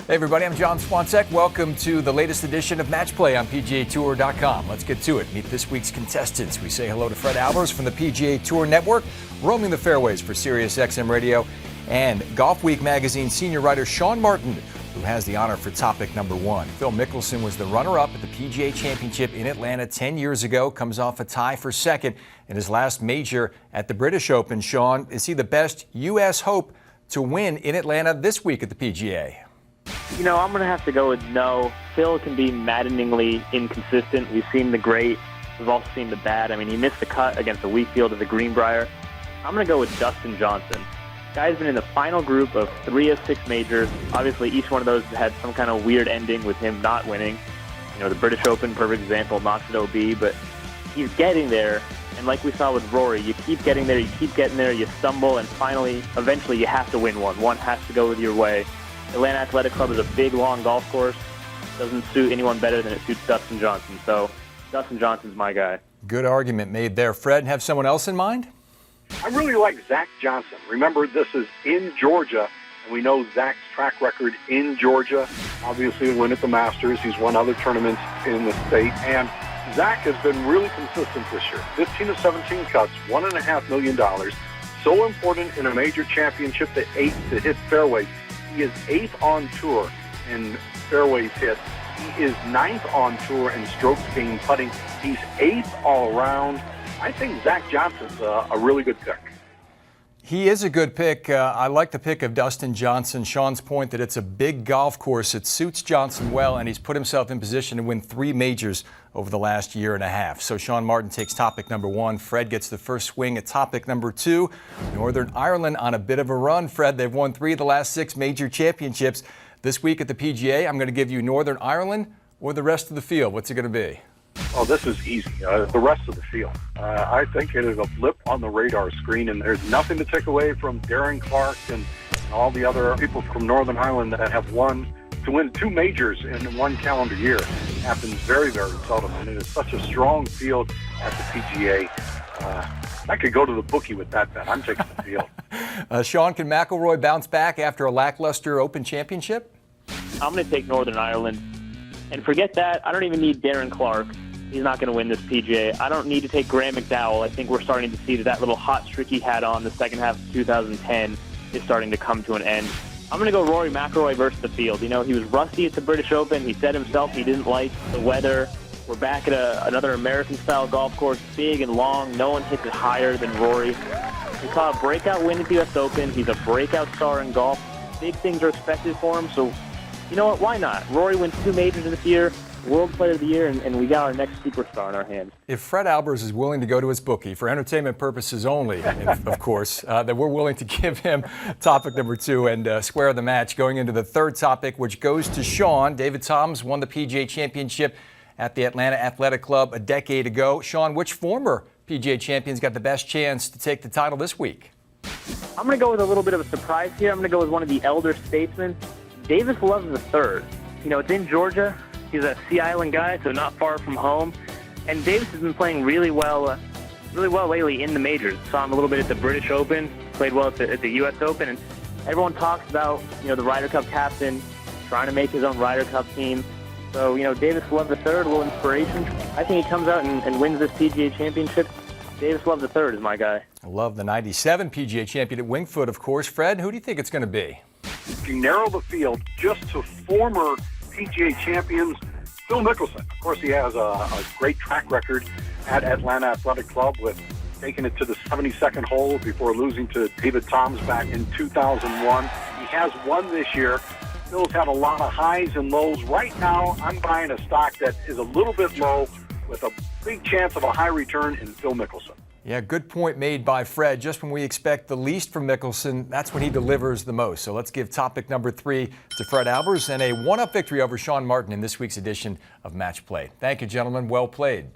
Hey everybody, I'm John Swansek. Welcome to the latest edition of Match Play on PGA TOUR.com. Let's get to it. Meet this week's contestants. We say hello to Fred Albers from the PGA Tour Network, roaming the fairways for SiriusXM Radio, and Golfweek magazine senior writer Sean Martin, who has the honor for topic number one. Phil Mickelson was the runner-up at the PGA Championship in Atlanta 10 years ago, comes off a tie for second in his last major at the British Open. Sean, is he the best U.S. hope to win in Atlanta this week at the PGA? You know, I'm going to have to go with no. Phil can be maddeningly inconsistent. We've seen the great. We've also seen the bad. I mean, he missed the cut against the weak field of the Greenbrier. I'm going to go with Dustin Johnson. Guy's been in the final group of 3 of 6 majors. Obviously, each one of those had some kind of weird ending with him not winning. You know, the British Open, perfect example, knocks at OB, but he's getting there. And like we saw with Rory, you keep getting there, you stumble, and finally, eventually you have to win one. One has to go with your way. Atlanta Athletic Club is a big, long golf course. Doesn't suit anyone better than it suits Dustin Johnson. So Dustin Johnson's my guy. Good argument made there. Fred, have someone else in mind? I really like Zach Johnson. Remember, this is in Georgia, and we know Zach's track record in Georgia. Obviously, a win at the Masters. He's won other tournaments in the state. And Zach has been really consistent this year. 15 of 17 cuts, $1.5 million. So important in a major championship to hit fairways. He is 8th on tour in fairways hit. He is 9th on tour in strokes gained putting. He's 8th all around. I think Zach Johnson's a really good pick. He is a good pick. I like the pick of Dustin Johnson. Sean's point that it's a big golf course. It suits Johnson well, and he's put himself in position to win 3 majors over the last year and a half. So Sean Martin takes topic number 1. Fred gets the first swing at topic number 2. Northern Ireland on a bit of a run, Fred. They've won 3 of the last 6 major championships. This week at the PGA, I'm going to give you Northern Ireland or the rest of the field. What's it going to be? Oh, this is easy. The rest of the field. I think it is a blip on the radar screen, and there's nothing to take away from Darren Clark and all the other people from Northern Ireland that have won. To win 2 majors in 1 calendar year happens very, very seldom, and it is such a strong field at the PGA. I could go to the bookie with that bet. I'm taking the field. Sean, can McIlroy bounce back after a lackluster Open Championship? I'm going to take Northern Ireland. And forget that. I don't even need Darren Clark. He's not going to win this PGA. I don't need to take Graham McDowell. I think we're starting to see that little hot streak he had on the second half of 2010 is starting to come to an end. I'm going to go Rory McIlroy versus the field. You know, he was rusty at the British Open. He said himself he didn't like the weather. We're back at another American-style golf course, big and long. No one hits it higher than Rory. We saw a breakout win at the U.S. Open. He's a breakout star in golf. Big things are expected for him, so you know what? Why not? Rory wins 2 majors this year, World Player of the Year, and we got our next superstar in our hands. If Fred Albers is willing to go to his bookie for entertainment purposes only, of course, then we're willing to give him topic number 2 and square the match. Going into the third topic, which goes to Sean. David Toms won the PGA Championship at the Atlanta Athletic Club a decade ago. Sean, which former PGA champions got the best chance to take the title this week? I'm going to go with a little bit of a surprise here. I'm going to go with one of the elder statesmen, Davis Love III. You know, it's in Georgia. He's a Sea Island guy, so not far from home. And Davis has been playing really well lately in the majors. Saw him a little bit at the British Open, played well at the U.S. Open, and everyone talks about, you know, the Ryder Cup captain trying to make his own Ryder Cup team. So, you know, Davis Love III, a little inspiration. I think he comes out and wins this PGA Championship. Davis Love III is my guy. I love the 97 PGA champion at Winged Foot, of course. Fred, who do you think it's going to be? If you narrow the field just to former PGA champions, Phil Mickelson. Of course, he has a great track record at Atlanta Athletic Club with taking it to the 72nd hole before losing to David Toms back in 2001. He has won this year. Phil's had a lot of highs and lows. Right now, I'm buying a stock that is a little bit low with a big chance of a high return in Phil Mickelson. Yeah, good point made by Fred. Just when we expect the least from Mickelson, that's when he delivers the most. So let's give topic number 3 to Fred Albers and a 1-up victory over Sean Martin in this week's edition of Match Play. Thank you, gentlemen. Well played.